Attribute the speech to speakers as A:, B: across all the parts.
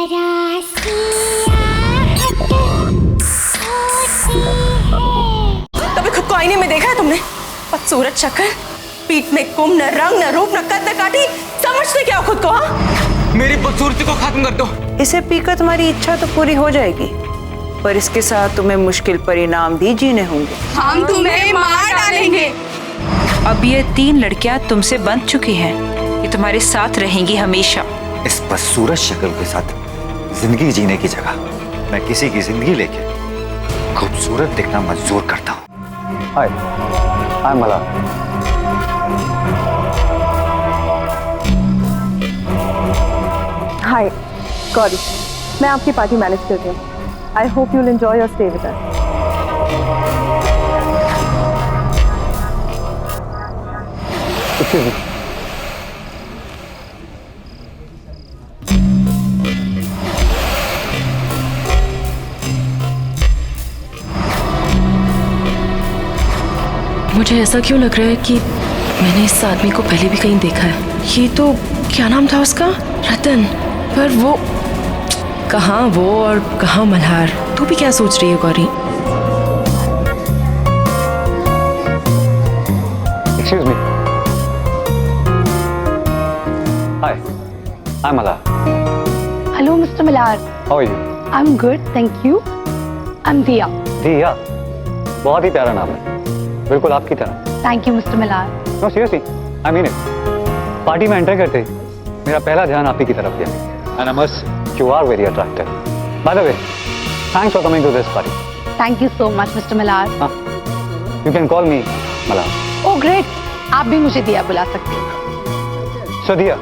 A: कभी खुद को आईने में देखा है तुमने? बदसूरत शक्ल, पीठ में कुम, न रंग न रूप न कद न काठी, समझते क्या हो खुद को? हाँ,
B: मेरी बदसूरती को खत्म कर दो।
C: इसे पीकर तुम्हारी इच्छा तो पूरी हो जाएगी, पर इसके साथ तुम्हें मुश्किल परिणाम भी जीने होंगे।
A: हम तुम्हें मार डालेंगे।
C: अब ये 3 लड़कियां तुमसे बंध चुकी हैं, ये तुम्हारे साथ रहेंगी हमेशा।
D: इस बदसूरत शक्ल के साथ जिंदगी जीने की जगह मैं किसी की जिंदगी लेके खूबसूरत दिखना मंजूर करता हूँ। हाय, आई एम मल्हार।
E: हाय गौरी, मैं आपकी पार्टी मैनेज कर रही हूँ। I hope you will enjoy your stay with us.
F: मुझे ऐसा क्यों लग रहा है कि मैंने इस आदमी को पहले भी कहीं देखा है। ये तो क्या नाम था उसका? रतन। पर वो कहाँ वो और कहाँ मल्हार? तू भी क्या सोच रही है Gauri?
D: Excuse me. Hi, I'm Mala.
G: Hello, Mr. Millar.
D: How are you?
G: I'm good, thank you. I'm Diya.
D: दिया, बहुत ही प्यारा नाम है, बिल्कुल आपकी तरह।
G: Thank you, Mr. Millar.
D: No, seriously, I mean it. Party में एंटर करते ही मेरा पहला ध्यान आप ही की तरफ गया। And I must, you are very attractive. By the way, thanks for coming to this party.
G: Thank you so much, Mr. Millar.
D: You can call me Mala.
G: Oh, great. आप भी मुझे दिया बुला सकते हैं।
D: So दिया,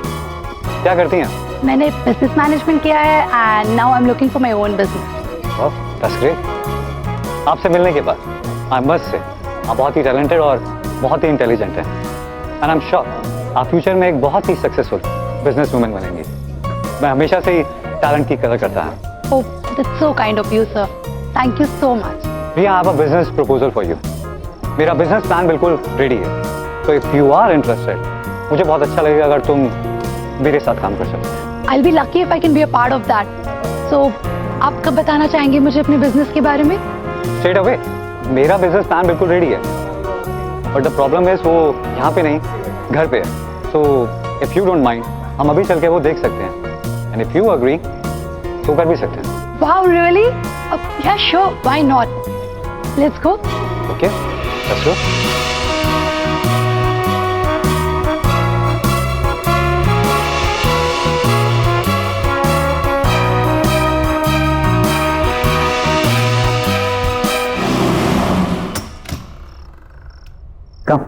D: क्या करती हैं?
G: मैंने बिजनेस मैनेजमेंट किया है and now I'm looking for my own business.
D: Oh, that's great. आपसे मिलने के बाद I must say, आप बहुत ही टैलेंटेड और बहुत ही इंटेलिजेंट हैं। And I'm sure आप फ्यूचर में एक बहुत ही सक्सेसफुल बिजनेस वुमेन बनेंगी। मैं हमेशा से ही टैलेंट की कदर करता हूँ।
G: Oh, that's so kind of you, sir. Thank you so much.
D: Riya, I have a business proposal for you. मेरा बिजनेस प्लान बिल्कुल रेडी है, तो इफ यू आर इंटरेस्टेड, मुझे बहुत अच्छा लगेगा अगर तुम मेरे साथ काम कर सकते।
G: I'll be lucky if I can be a part of that. So, आप कब बताना चाहेंगे मुझे अपने बिजनेस के बारे में?
D: स्ट्रेट अवे, मेरा बिजनेस प्लान बिल्कुल रेडी है, बट द प्रॉब्लम इज वो यहाँ पे नहीं, घर पे है। So if you don't mind, हम अभी चल के वो देख सकते हैं, एंड इफ यू अग्री तो कर भी सकते हैं।
G: Wow, really? Yeah, sure. Why not? Let's go.
D: Okay, let's go. Come.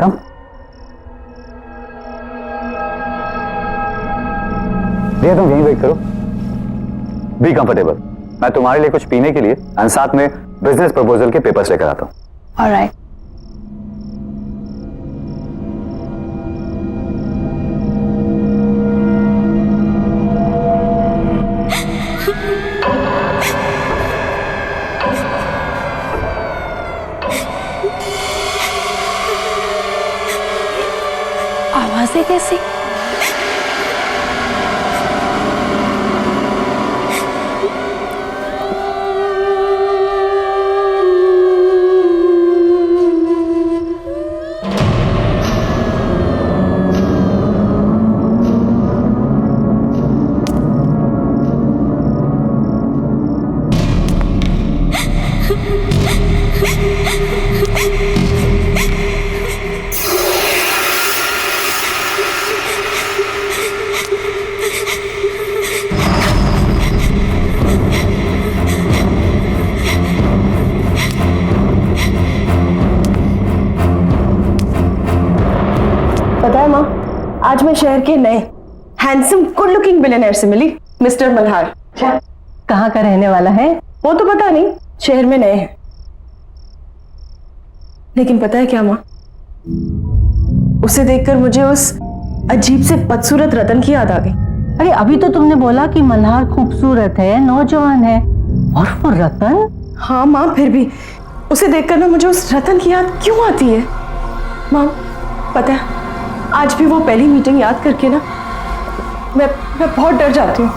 D: Come. भैया तुम यहीं वेट करो। Be comfortable. मैं तुम्हारे लिए कुछ पीने के लिए और साथ में बिजनेस प्रपोजल के पेपर्स लेकर आता हूँ।
G: All right. आवाजें कैसी?
E: पता है माँ, आज मैं शहर के नए हैंडसम गुड लुकिंग बिलियनर से मिली, मिस्टर मल्हार।
H: कहाँ का रहने वाला है?
E: वो तो पता नहीं, शहर में नए हैं। लेकिन पता है क्या माँ, उसे देखकर मुझे उस अजीब से बदसूरत रतन की याद आ गई।
H: अरे अभी तो तुमने बोला कि मल्हार खूबसूरत है, नौजवान है, और वो रतन?
E: हाँ माँ, फिर भी उसे देखकर ना मुझे उस रतन की याद क्यों आती है? माम, पता है आज भी वो पहली मीटिंग याद करके ना मैं बहुत डर जाती हूँ।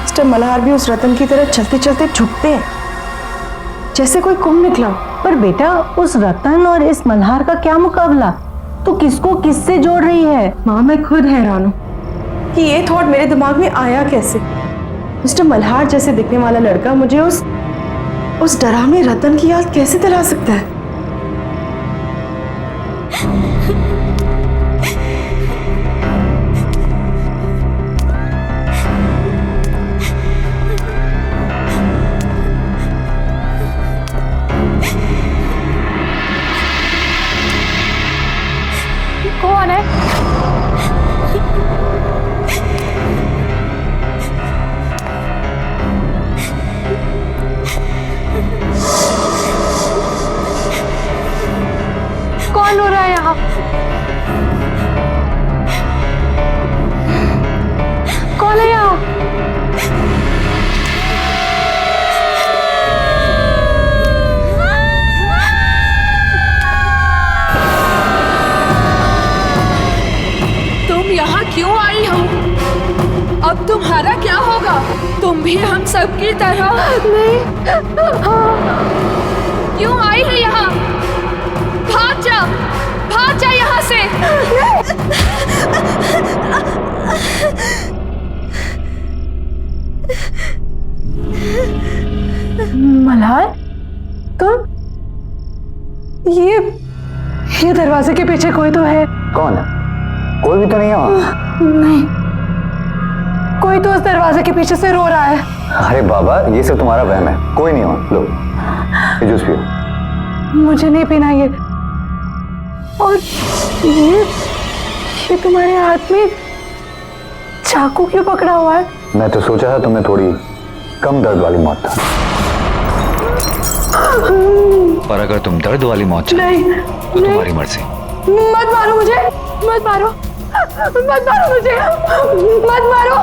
E: मिस्टर मल्हार भी उस रतन की तरह चलते चलते झुकते हैं जैसे कोई कुंभ निकला।
H: पर बेटा उस रतन और इस मल्हार का क्या मुकाबला? तू किसको किससे जोड़ रही है?
E: माँ, मैं खुद हैरान हूँ कि ये थॉट मेरे दिमाग में आया कैसे। मिस्टर मल्हार जैसे दिखने वाला लड़का मुझे उस डरावने रतन की याद कैसे दिला सकता है?
G: कौन है? कौन हो रहा है यहाँ? कौन है यहाँ?
B: तुम यहाँ क्यों आई हो? अब तुम्हारा क्या होगा? तुम भी हम सब की तरह
G: नहीं।
B: क्यों आई है यहाँ? भाग जा यहाँ से।
E: मल्हार, तुम? ये दरवाजे के पीछे कोई तो है।
D: कौन है? कोई भी तो नहीं है वहाँ।
E: नहीं, कोई तो उस दरवाजे के पीछे से रो रहा है।
D: अरे बाबा, ये सब तुम्हारा वहम है, कोई नहीं वहाँ। लो ये जूस पियो।
E: मुझे नहीं पीना ये। और ये तुम्हारे हाथ में चाकू क्यों पकड़ा हुआ है?
D: मैं तो सोचा था तुम्हें थोड़ी कम दर्द वाली मौत था, पर अगर तुम दर्द वाली मौत चाहती तो तुम्हारी मर्जी।
E: मत मारो मुझे, मत मारो, मत मारो मुझे, मत मारो।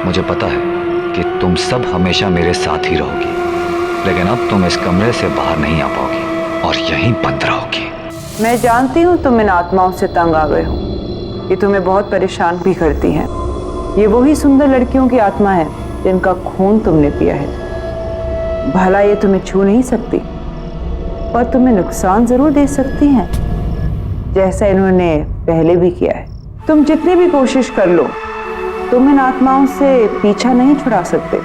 D: मुझे पता है कि तुम सब हमेशा मेरे साथ ही रहोगी, लेकिन अब तुम इस कमरे से बाहर नहीं आ पाओगी और यहीं बंद रहोगी।
C: मैं जानती हूँ तुम इन आत्माओं से तंग आ गए हो, ये तुम्हें बहुत परेशान भी करती हैं। ये वही सुंदर लड़कियों की आत्मा है जिनका खून तुमने पिया है। भला ये तुम्हें छू नहीं सकती, पर तुम्हें नुकसान जरूर दे सकती हैं, जैसा इन्होंने पहले भी किया है। तुम जितनी भी कोशिश कर लो, तुम इन आत्माओं से पीछा नहीं छुड़ा सकते,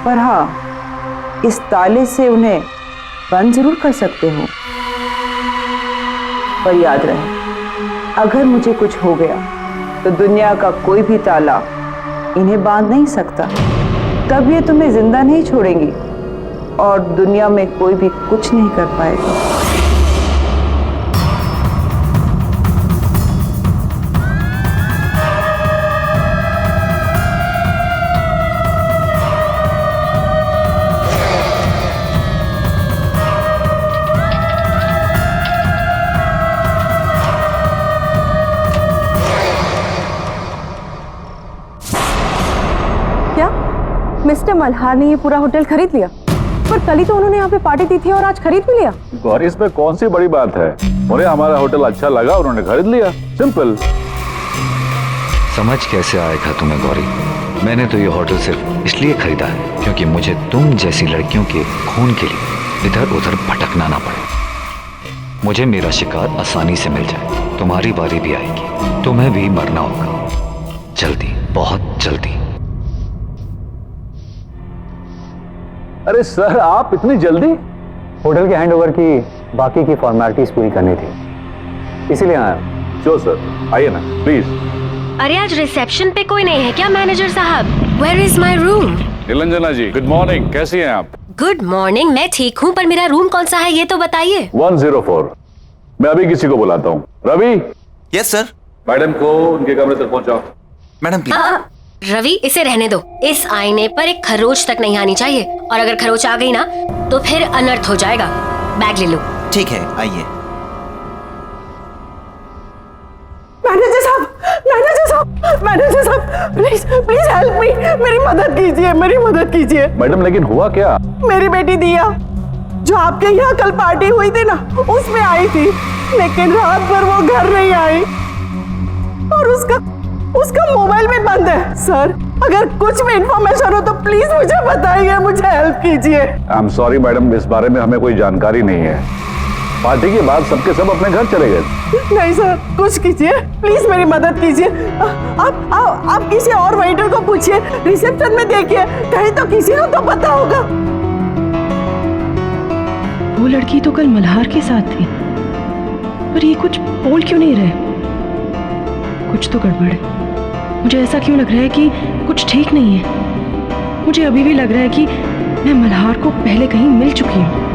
C: पर हाँ, इस ताले से उन्हें बंद जरूर कर सकते हो। पर याद रहे, अगर मुझे कुछ हो गया तो दुनिया का कोई भी ताला इन्हें बांध नहीं सकता। तब ये तुम्हें जिंदा नहीं छोड़ेंगी और दुनिया में कोई भी कुछ नहीं कर पाएगा।
E: मिस्टर मल्हार ने ये पूरा होटल खरीद लिया, पर कल ही तो उन्होंने यहाँ पे पार्टी दी थी और आज खरीद भी लिया।
I: गौरी, इसमें कौन सी बड़ी बात है? उन्हें हमारा होटल अच्छा लगा, उन्होंने खरीद लिया, सिंपल।
D: समझ कैसे आएगा तुम्हें गौरी? मैंने तो ये होटल सिर्फ इसलिए खरीदा है क्योंकि मुझे तुम जैसी लड़कियों के खून के लिए इधर उधर भटकना ना पड़े। मुझे मेरा शिकार आसानी से मिल जाए। तुम्हारी बारी भी आएगी, तुम्हें भी मरना होगा, जल्दी, बहुत जल्दी।
I: अरे सर, आप इतनी जल्दी?
D: होटल के हैंडओवर की बाकी की फॉर्मेलिटीज पूरी करनी थी, इसीलिए आया।
I: श्योर सर, आइए ना प्लीज।
J: अरे आज रिसेप्शन पे कोई नहीं है क्या मैनेजर साहब? Where is my room?
I: Niranjana ji, good morning, कैसी हैं आप?
J: गुड मॉर्निंग, मैं ठीक हूँ, पर मेरा रूम कौन सा है ये तो बताइए।
I: 104। मैं अभी किसी को बुलाता हूँ। रवि।
K: Yes sir.
I: मैडम को उनके कमरे तक पहुंचाओ।
K: Madam please.
J: रवि, इसे रहने दो। इस आईने पर एक खरोच तक नहीं आनी चाहिए, और अगर खरोच आ गई ना तो फिर अनर्थ हो जाएगा। बैग ले लो।
K: ठीक है, आइए।
E: मैनेजर साहब, मैनेजर साहब, मैनेजर साहब, प्लीज प्लीज हेल्प मी, मेरी मदद कीजिए, मेरी मदद कीजिए।
I: मैडम लेकिन हुआ क्या?
E: मेरी बेटी दिया जो आपके यहाँ कल पार्टी हुई थी ना, उसमें आई थी, लेकिन रात भर वो घर नहीं आई और उसका मोबाइल भी बंद है। सर, अगर कुछ भी इंफॉर्मेशन हो तो प्लीज मुझे बताइए, मुझे हेल्प कीजिए।
I: आई एम सॉरी मैडम, इस बारे में हमें कोई जानकारी नहीं है। पार्टी के बाद सबके सब अपने घर चले गए।
E: नहीं सर, कुछ कीजिए, प्लीज मेरी मदद कीजिए। आप किसी और वेटर को पूछिए, रिसेप्शन में देखिए, कहीं तो किसी को तो पता होगा।
F: वो लड़की तो कल मल्हार के साथ थी, पर ये कुछ बोल क्यों नहीं रहे? कुछ तो गड़बड़ है। मुझे ऐसा क्यों लग रहा है कि कुछ ठीक नहीं है। मुझे अभी भी लग रहा है कि मैं मल्हार को पहले कहीं मिल चुकी हूँ।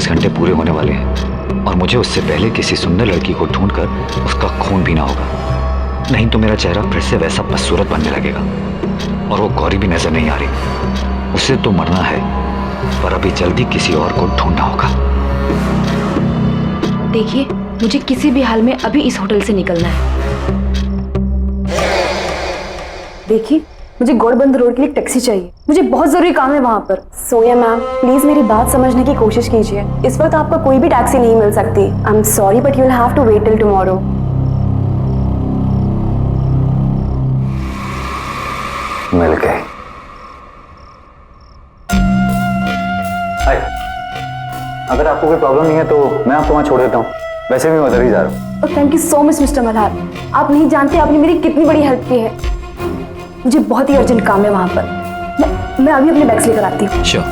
D: घंटे पूरे होने वाले हैं और मुझे उससे पहले किसी सुंदर लड़की को ढूंढकर उसका खून पीना होगा, नहीं तो मेरा चेहरा फिर से वैसा बदसूरत बनने लगेगा। और वो गौरी भी नजर नहीं आ रही। उसे तो मरना है, पर अभी जल्दी किसी और को ढूंढना होगा।
G: देखिए, मुझे किसी भी हाल में अभी इस होटल से निकलना है।
L: देखिए, मुझे गौड़बंद रोड के लिए टैक्सी चाहिए, मुझे बहुत जरूरी काम है वहाँ पर। सोया मैम, प्लीज मेरी बात समझने की कोशिश कीजिए। इस वक्त आपको कोई भी टैक्सी नहीं मिल सकती। I am sorry but you will have to wait till tomorrow.
D: मिल गए। अगर आपको कोई प्रॉब्लम नहीं है तो मैं आपको वहाँ छोड़ देता हूँ, वैसे भी मैं उधर ही जा रहा हूँ।
L: Thank you so much mister Malhar, आप नहीं जानते आपने मेरी कितनी बड़ी हेल्प की है। मुझे बहुत ही अर्जेंट काम है वहां पर। मैं अभी अपने बैग्स लेकर आती हूँ।
K: श्योर।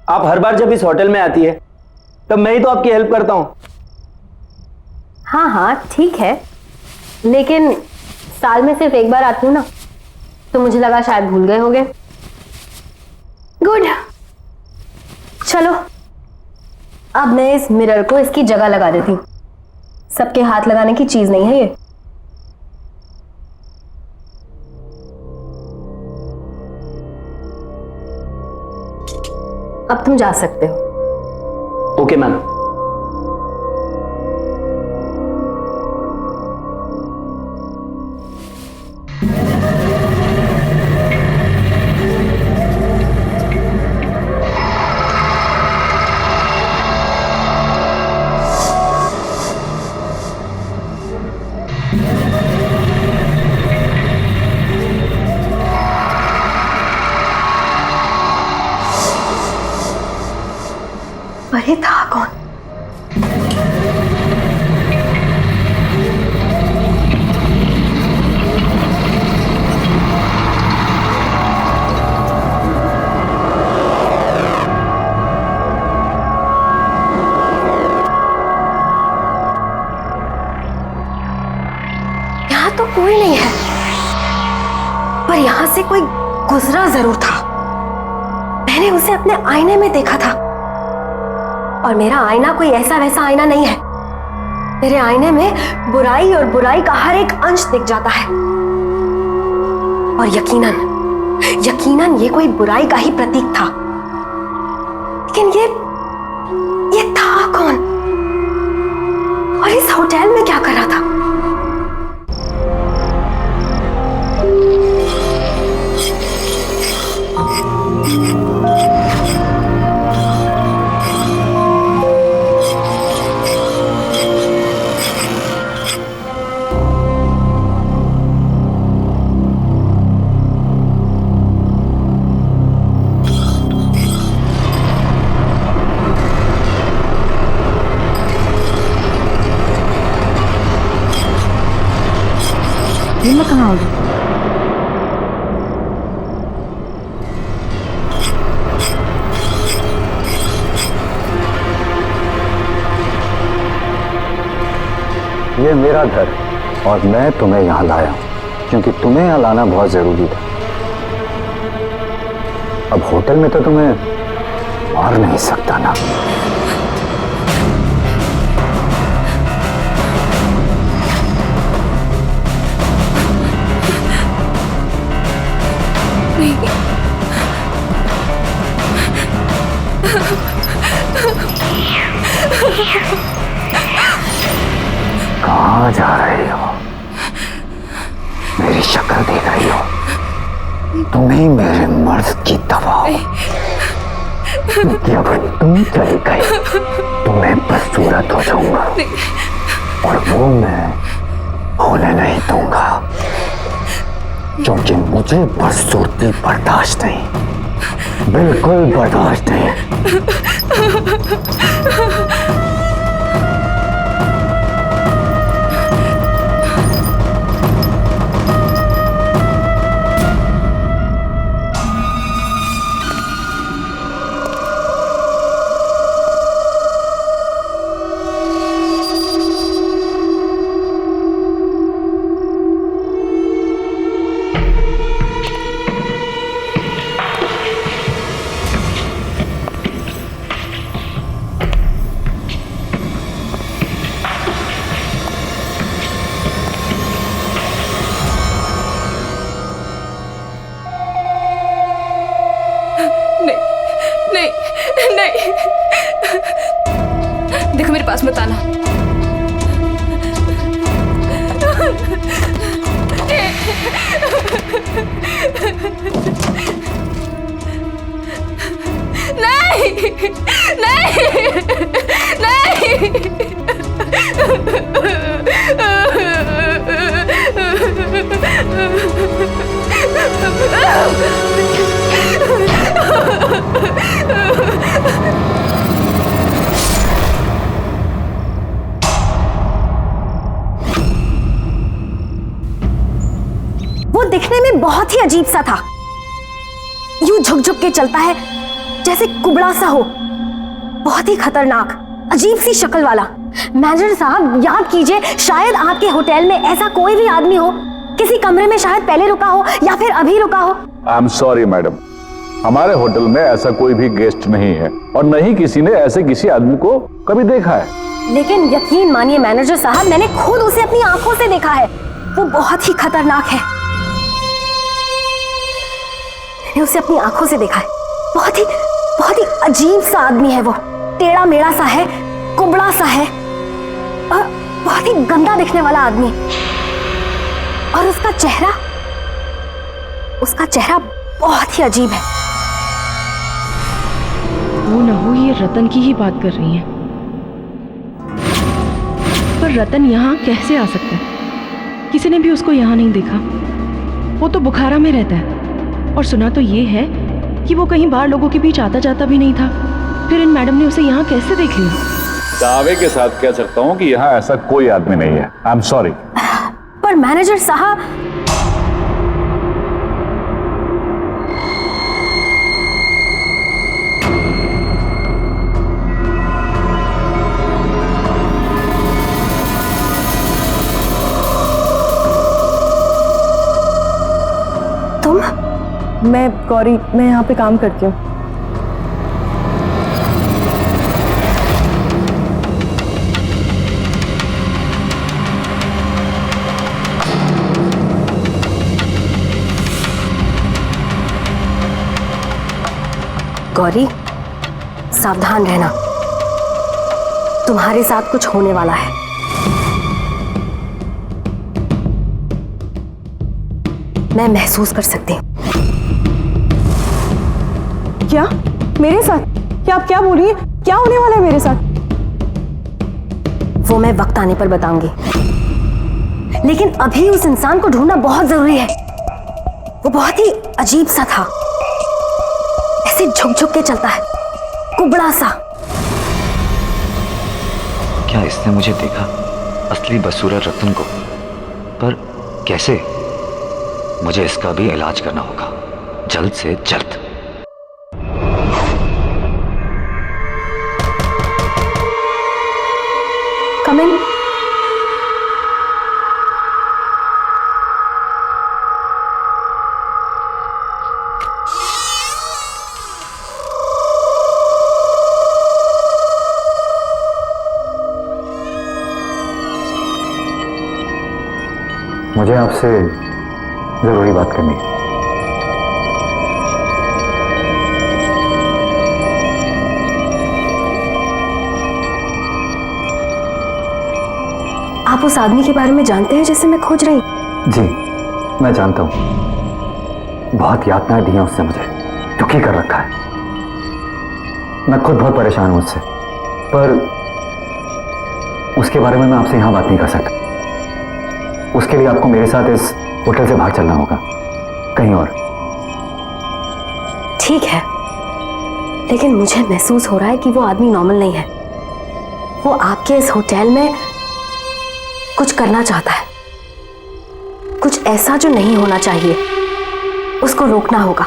M: आप हर बार जब इस होटल में आती है तब मैं ही तो आपकी हेल्प करता हूँ।
J: हाँ हाँ ठीक है, लेकिन साल में सिर्फ एक बार आती हूँ ना, तो मुझे लगा शायद भूल गए होंगे। गुड, चलो अब मैं इस मिरर को इसकी जगह लगा देती हूँ। सबके हाथ लगाने की चीज नहीं है ये। अब तुम जा सकते हो।
M: Okay ma'am.
J: अरे था कौन? यहां तो कोई नहीं है, पर यहां से कोई गुजरा जरूर था। मैंने उसे अपने आईने में देखा था, और मेरा आईना कोई ऐसा वैसा आईना नहीं है। मेरे आईने में बुराई और बुराई का हर एक अंश दिख जाता है, और यकीनन ये कोई बुराई का ही प्रतीक था। लेकिन ये था कौन, और इस होटल में क्या कर रहा था?
H: ये मैं कहाँ आ गई?
D: ये मेरा घर और मैं तुम्हें यहाँ लाया हूँ क्योंकि तुम्हें यहाँ लाना बहुत जरूरी था। अब होटल में तो तुम्हें मार नहीं सकता ना।
N: कहाँ जा रही हो? मेरी शक्ल देख रही हो? तुम्हें मेरे मर्ज की दवा हो। जब तुम चली गई तो मैं बदसूरत हो जाऊंगा और वो मैं होने नहीं दूंगा, क्योंकि मुझे बदसूरती बर्दाश्त नहीं, बिल्कुल बर्दाश्त नहीं।
B: देखो मेरे पास मत आना। नहीं नहीं
J: वो दिखने में बहुत ही अजीब सा था, यूं झुक झुक के चलता है जैसे कुबड़ा सा हो, बहुत ही खतरनाक अजीब सी शक्ल वाला। मैनेजर साहब याद कीजिए, शायद आपके होटल में ऐसा कोई भी आदमी हो, किसी कमरे में शायद पहले रुका हो या फिर अभी रुका हो।
I: आई एम सॉरी मैडम, हमारे होटल में ऐसा कोई भी गेस्ट नहीं है और न ही किसी ने ऐसे किसी आदमी को कभी देखा है।
J: लेकिन यकीन मानिए मैनेजर साहब, मैंने खुद उसे अपनी आंखों से देखा है, वो बहुत ही खतरनाक है। मैंने उसे अपनी आंखों से देखा है, बहुत ही अजीब सा आदमी है वो, टेढ़ा मेढ़ा सा है, कुबड़ा सा है और बहुत ही गंदा दिखने वाला आदमी। और उसका चेहरा बहुत ही अजीब है।
F: वो न हो ये रतन की ही बात कर रही हैं। पर रतन यहाँ कैसे आ सकता है? किसी ने भी उसको यहाँ नहीं देखा। वो तो बुखारा में रहता है और सुना तो ये है कि वो कहीं बाहर लोगों के बीच आता जाता भी नहीं था। फिर इन मैडम ने उसे यहाँ कैसे देख लिया?
I: दावे के साथ कह सकता हूँ कि यहाँ ऐसा कोई आदमी नहीं है। आई एम सॉरी।
J: पर मैनेजर साहब,
L: मैं गौरी, मैं यहाँ पे काम करती हूँ।
J: गौरी सावधान रहना, तुम्हारे साथ कुछ होने वाला है। मैं महसूस कर सकती हूँ।
L: क्या मेरे साथ? क्या आप क्या बोल रही हैं? क्या होने वाला है मेरे साथ?
J: वो मैं वक्त आने पर बताऊंगी, लेकिन अभी उस इंसान को ढूंढना बहुत जरूरी है। वो बहुत ही अजीब सा था, ऐसे झुक झुक के चलता है, कुबड़ा सा।
N: क्या इसने मुझे देखा, असली बदसूरत रतन को? पर कैसे? मुझे इसका भी इलाज करना होगा, जल्द से जल्द।
J: Come in.
N: मुझे आपसे जरूरी बात करनी है।
J: आप उस आदमी के बारे में जानते हैं जिसे मैं खोज रही?
N: जी मैं जानता हूँ, बहुत यातनाएं दी हैं उसने मुझे, दुखी कर रखा है। मैं खुद बहुत परेशान हूं उससे, पर उसके बारे में मैं आपसे यहां बात नहीं कर सकता। उसके लिए आपको मेरे साथ इस होटल से बाहर चलना होगा, कहीं और।
J: ठीक है, लेकिन मुझे महसूस हो रहा है कि वो आदमी नॉर्मल नहीं है। वो आपके इस होटल में कुछ करना चाहता है, कुछ ऐसा जो नहीं होना चाहिए। उसको रोकना होगा,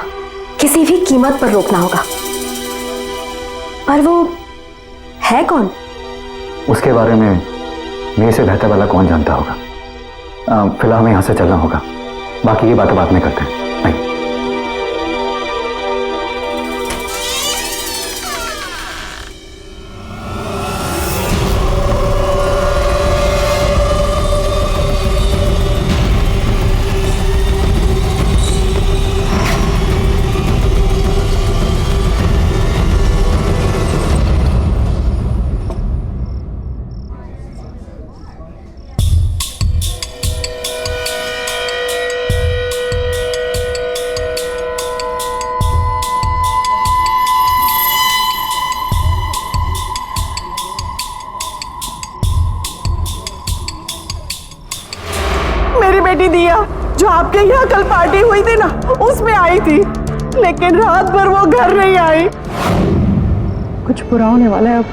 J: किसी भी कीमत पर रोकना होगा। पर वो है कौन?
N: उसके बारे में मेरे से बेहतर वाला कौन जानता होगा। फिलहाल हमें यहां से चलना होगा, बाकी की बातें बाद में करते हैं। नहीं।
E: मेरी बेटी दिया जो आपके यहाँ कल पार्टी हुई थी ना, उसमें आई थी, लेकिन रात भर वो घर नहीं आई।
C: कुछ बुरा होने वाला है अब।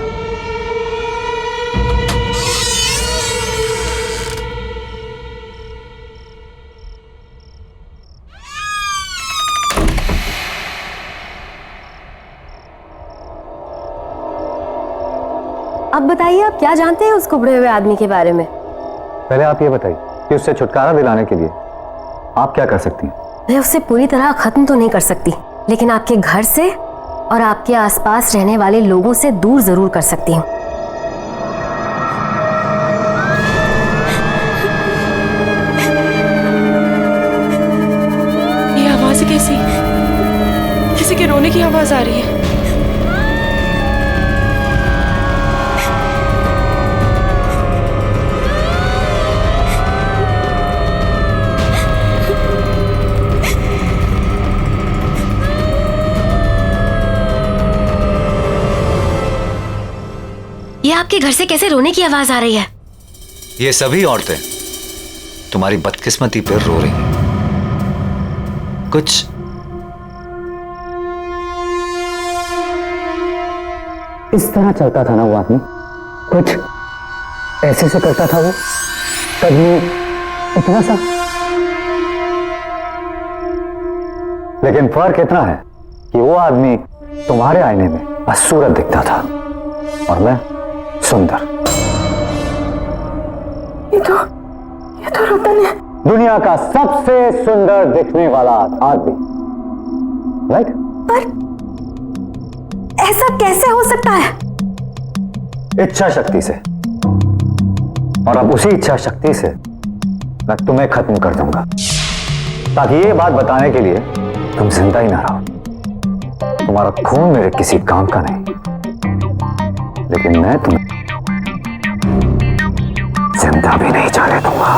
J: अब बताइए, आप क्या जानते हैं उस कुबड़े हुए आदमी के बारे में?
N: पहले आप ये बताइए कि उससे छुटकारा दिलाने के लिए आप क्या कर सकती हैं?
J: मैं उसे पूरी तरह खत्म तो नहीं कर सकती, लेकिन आपके घर से और आपके आसपास रहने वाले लोगों से दूर जरूर कर सकती हूँ।
F: ये आवाज कैसी? किसी के रोने की आवाज आ रही है।
J: ये आपके घर से कैसे रोने की आवाज आ रही है?
N: ये सभी औरतें तुम्हारी बदकिस्मती पर रो रही हैं। कुछ इस तरह चलता था ना वो आदमी, कुछ ऐसे से करता था वो, कभी इतना सा। लेकिन फर्क इतना है कि वो आदमी तुम्हारे आईने में बदसूरत दिखता था और मैं सुंदर।
E: ये तो रतन है,
N: दुनिया का सबसे सुंदर दिखने वाला आदमी, राइट?
J: पर ऐसा कैसे हो सकता है?
N: इच्छा शक्ति से। और अब उसी इच्छा शक्ति से मैं तुम्हें खत्म कर दूंगा, ताकि ये बात बताने के लिए तुम जिंदा ही ना रहो। तुम्हारा खून मेरे किसी काम का नहीं, लेकिन मैं तुम्हें जिंदा भी नहीं जाने दूंगा।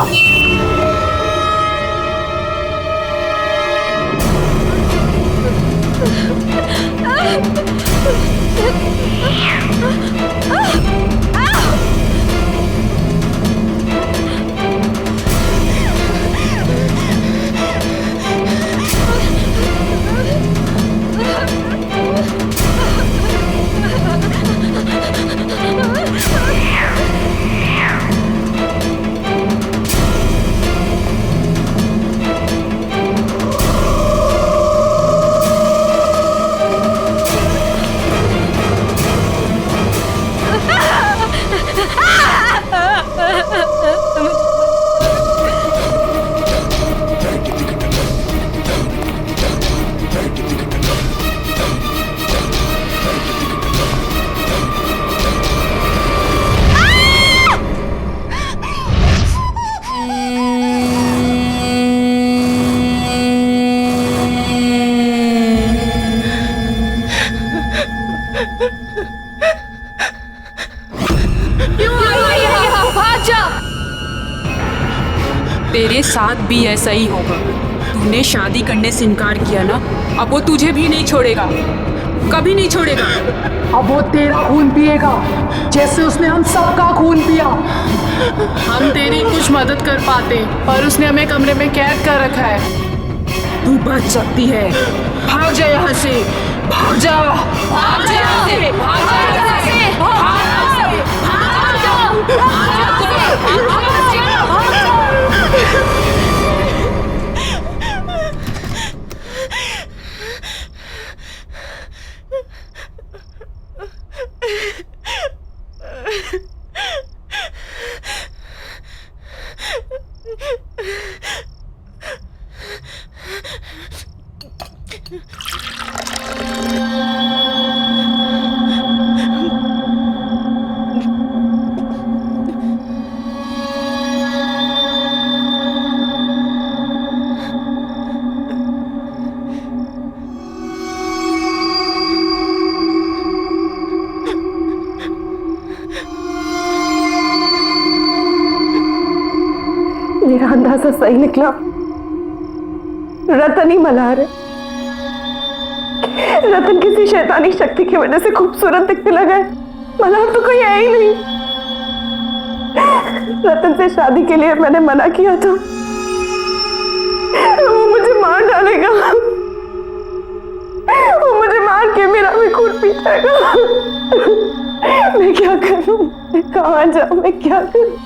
B: तेरे साथ भी ऐसा ही होगा। तूने शादी करने से इनकार किया ना, अब वो तुझे भी नहीं छोड़ेगा, कभी नहीं छोड़ेगा।
E: अब वो तेरा खून पिएगा जैसे उसने हम सबका खून पिया।
B: हम तेरी कुछ मदद कर पाते, पर उसने हमें कमरे में कैद कर रखा है। तू बच सकती है, भाग जा यहाँ से, भाग जा, भाग जा यहाँ से, भाग जा यहाँ से, भाग जा, भाग जा, भाग जा, भाग जा।
E: मेरा अंदाजा सही निकला, रतन ही मल्हार है। रतन किसी शैतानी शक्ति की वजह से खूबसूरत दिखने लगा है, मल्हार तो कोई है ही नहीं। रतन से शादी के लिए मैंने मना किया था, वो मुझे मार डालेगा, वो मुझे मार के मेरा भी खून पी जाएगा। मैं क्या करूं, मैं कहां जाऊं, मैं क्या करूं?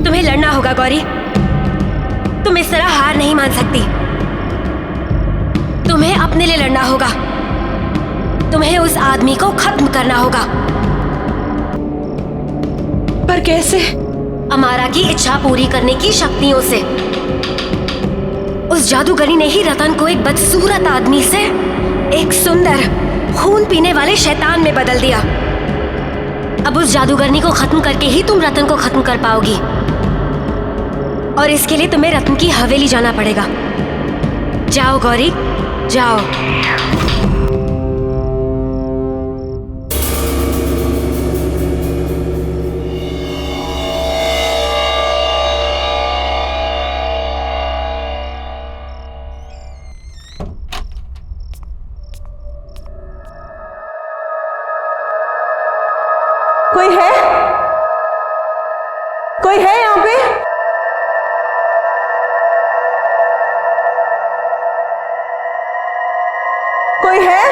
J: तुम्हें लड़ना होगा गौरी, तुम इस तरह हार नहीं मान सकती। तुम्हें अपने लिए लड़ना होगा, तुम्हें उस आदमी को खत्म करना होगा।
F: पर कैसे?
J: अमारा की इच्छा पूरी करने की शक्तियों से। उस जादूगरी ने ही रतन को एक बदसूरत आदमी से एक सुंदर खून पीने वाले शैतान में बदल दिया। अब उस जादूगरनी को खत्म करके ही तुम रतन को खत्म कर पाओगी, और इसके लिए तुम्हें रतन की हवेली जाना पड़ेगा। जाओ गौरी, जाओ।
E: कोई है? कोई है यहाँ पे? कोई है?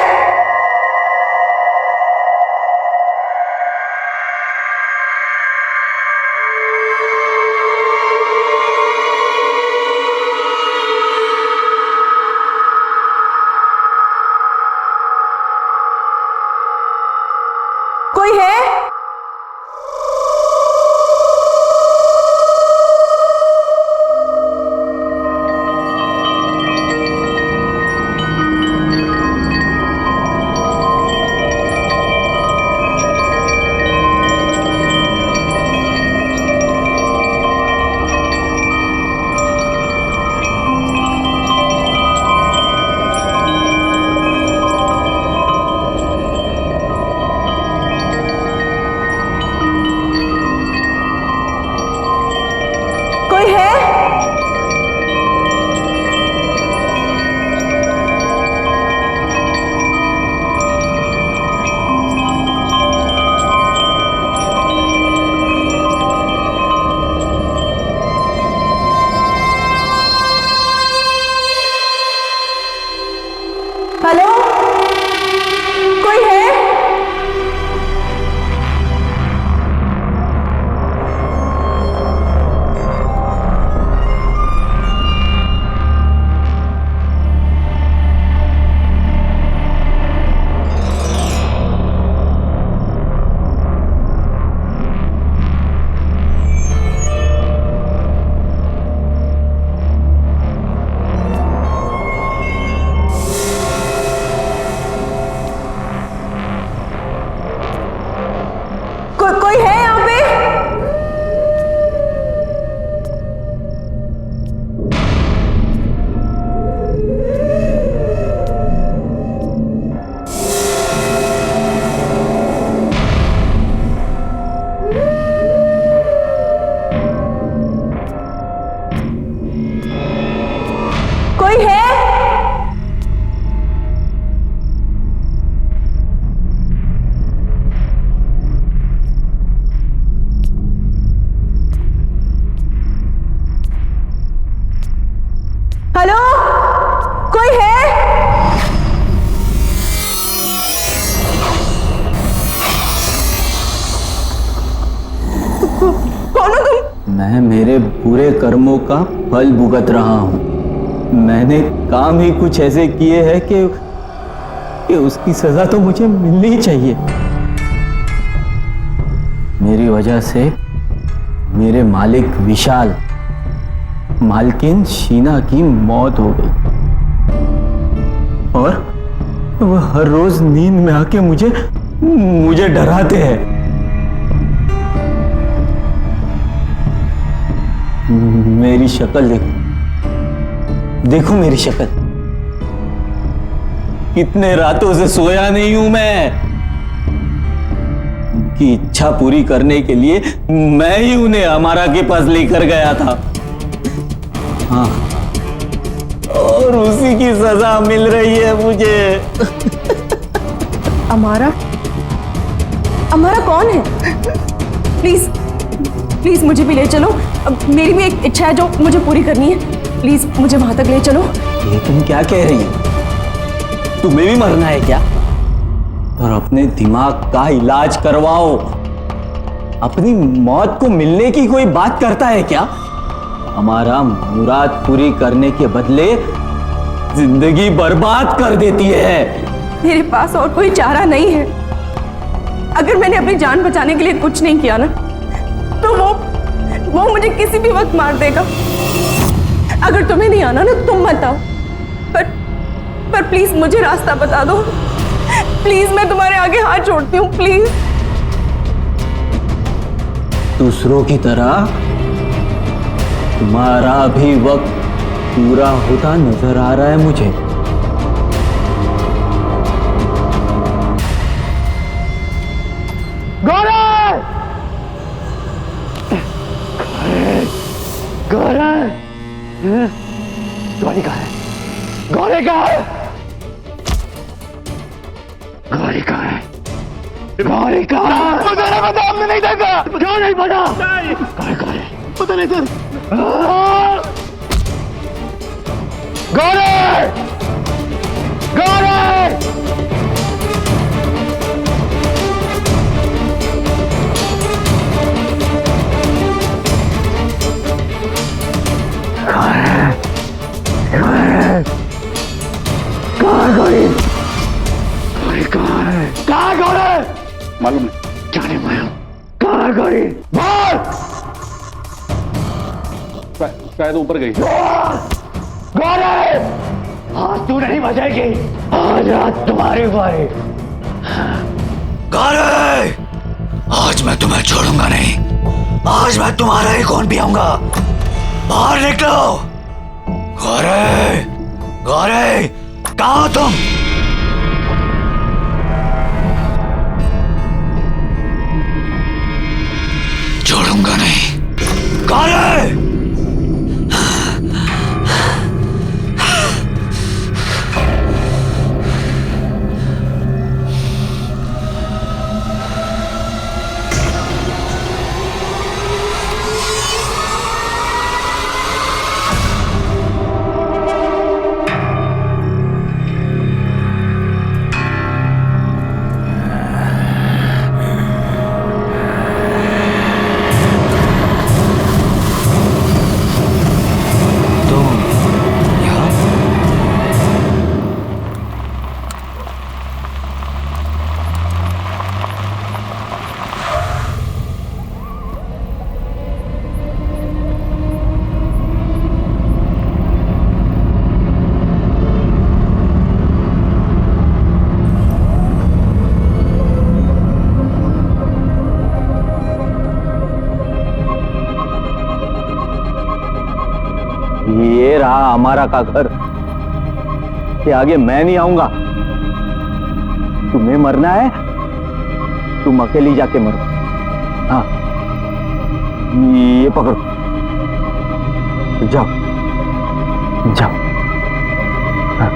E: कोई है?
M: मैं मेरे बुरे कर्मों का फल भुगत रहा हूं। मैंने काम ही कुछ ऐसे किए हैं कि उसकी सजा तो मुझे मिलनी ही चाहिए। मेरी वजह से मेरे मालिक विशाल, मालकिन शीना की मौत हो गई और वह हर रोज नींद में आके मुझे डराते हैं। मेरी शक्ल देखो मेरी शक्ल। कितने रातों से सोया नहीं हूं मैं। उनकी इच्छा पूरी करने के लिए मैं ही उन्हें अमारा के पास लेकर गया था। हाँ, और उसी की सजा मिल रही है मुझे।
A: अमारा? अमारा कौन है? प्लीज प्लीज मुझे भी ले चलो। अब मेरी भी एक इच्छा है जो मुझे पूरी करनी है। प्लीज मुझे वहां तक ले चलो।
M: ये तुम क्या कह रही हो? तुम्हें भी मरना है क्या? और अपने दिमाग का इलाज करवाओ। अपनी मौत को मिलने की कोई बात करता है क्या? हमारा मुराद पूरी करने के बदले जिंदगी बर्बाद कर देती है।
A: मेरे पास और कोई चारा नहीं है। अगर मैंने अपनी जान बचाने के लिए कुछ नहीं किया ना, तो वो मुझे किसी भी वक्त मार देगा। अगर तुम्हें नहीं आना ना, तुम मत आओ। पर प्लीज मुझे रास्ता बता दो। प्लीज मैं तुम्हारे आगे हाथ जोड़ती हूँ, प्लीज।
M: दूसरों की तरह तुम्हारा भी वक्त पूरा होता नजर आ रहा है मुझे।
N: गौरी कहाँ है? गौरी कहाँ है? गौरी कहाँ है? गौरी कहाँ है? मुझे नहीं पता, हमने नहीं देखा। क्यों नहीं पता? गौरी कहाँ है? पता नहीं सर। गौरी! गौरी! मालूम नहीं, जाने मालूम कहाँ गई? शायद ऊपर गई। गौरी! आज तू नहीं बचेगी। आज रात तुम्हारी बारी।
K: गौरी! आज मैं तुम्हें छोड़ूंगा नहीं। आज मैं तुम्हारा ही खून पियूंगा। बाहर निकलो। गौरी! गौरी! कहाँ हो तुम? छोड़ूंगा नहीं। गौरी!
M: ये रहा हमारा का घर। के आगे मैं नहीं आऊंगा। तुम्हें मरना है, तुम अकेली जाके मरो। हाँ, ये पकड़ो, जाओ जाओ। हाँ,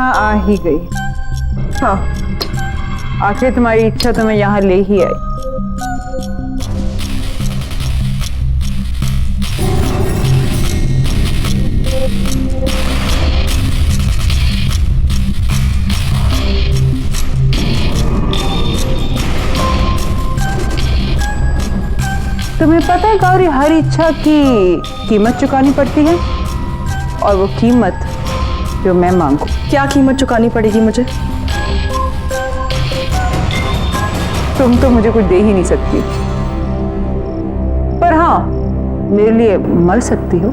C: यहाँ आ ही गई।
A: हाँ,
C: आखिर तुम्हारी इच्छा तो मैं यहाँ ले ही आई। तुम्हें पता है गौरी, हर इच्छा की कीमत चुकानी पड़ती है, और वो कीमत जो मैं मांगू।
A: क्या कीमत चुकानी पड़ेगी मुझे?
C: तुम तो मुझे कुछ दे ही नहीं सकती, पर हाँ मेरे लिए मर सकती हो।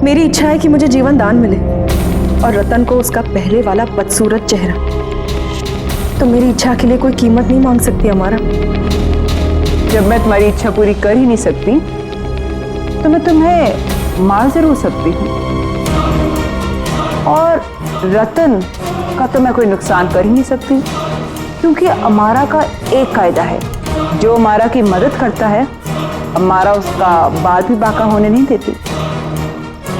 A: मेरी इच्छा है कि मुझे जीवन दान मिले और रतन को उसका पहले वाला बदसूरत चेहरा। तो मेरी इच्छा के लिए कोई कीमत नहीं मांग सकती हमारा।
C: जब मैं तुम्हारी इच्छा पूरी कर ही नहीं सकती तो मैं तुम्हें मार जरूर सकती हूँ, और रतन का तो मैं कोई नुकसान कर ही नहीं सकती, क्योंकि अमारा का एक कायदा है, जो अमारा की मदद करता है अमारा उसका बाल भी बाका होने नहीं देती।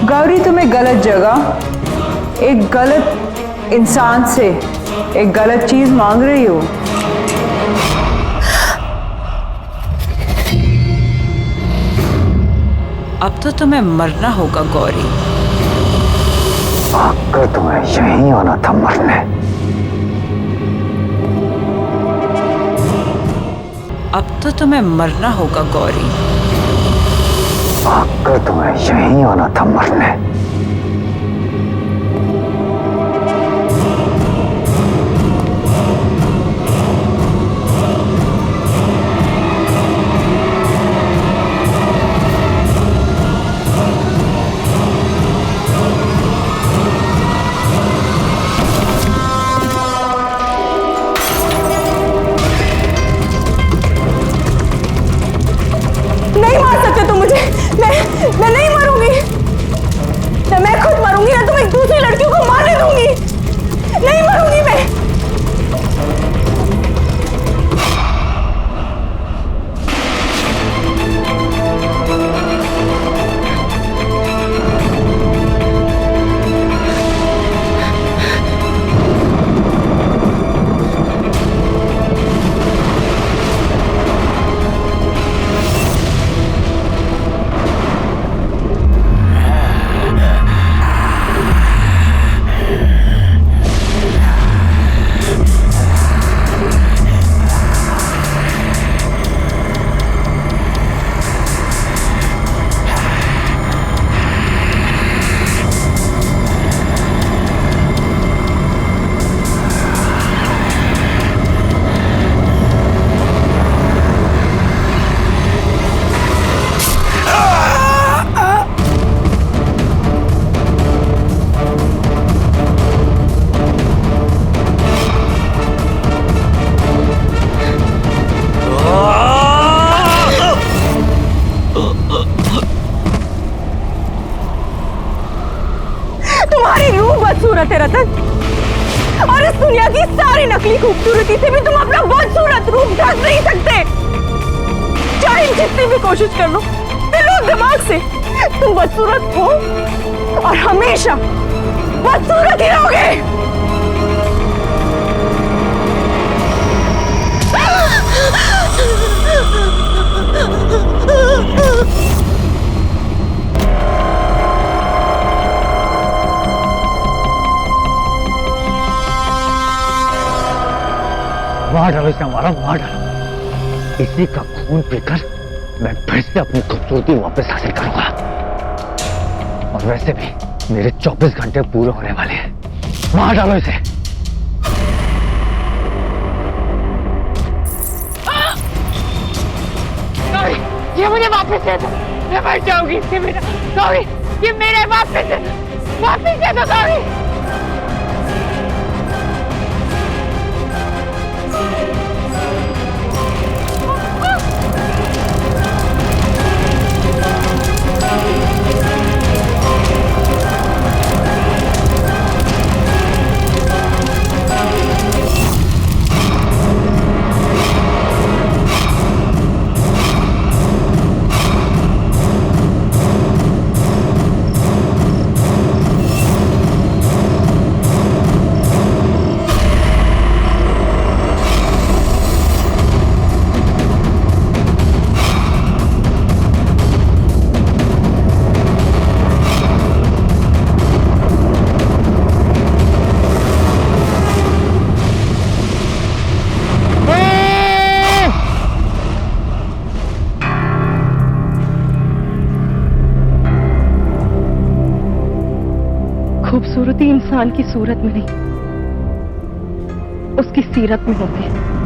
C: गौरी, तुम्हें गलत जगह एक गलत इंसान से एक गलत चीज मांग रही हो। अब तो तुम्हें मरना होगा गौरी।
N: आकर तुम्हें यहीं आना था मरने।
C: अब तो तुम्हें मरना होगा गौरी।
N: आकर तुम्हें यहीं आना था मरने।
A: मैं नहीं मरूंगी, ना मैं खुद मरूंगी, ना तुम एक दूसरी लड़कियों को मारने दूंगी। नहीं मरूंगी मैं। तुम्हारी रूह बदसूरत है रतन, और इस दुनिया की सारी नकली खूबसूरती से भी तुम अपना बदसूरत रूप ढक नहीं सकते। चाहे जितनी भी कोशिश कर लो दिलो दिमाग से, तुम बदसूरत हो और हमेशा बदसूरत ही रहोगे।
D: मार डालो इसे, हमारा मार डालो। इसी का खून पीकर मैं फिर से अपनी खूबसूरती वापस हासिल करूंगा। और वैसे भी मेरे 24 घंटे पूरे होने वाले हैं। मार डालो इसे।
B: ये मुझे वापस दे दो, मैं मर जाऊंगी। ये मेरा गौरी, ये मेरे वापस दे दो गौरी।
A: खूबसूरती इंसान की सूरत में नहीं, उसकी सीरत में होती है।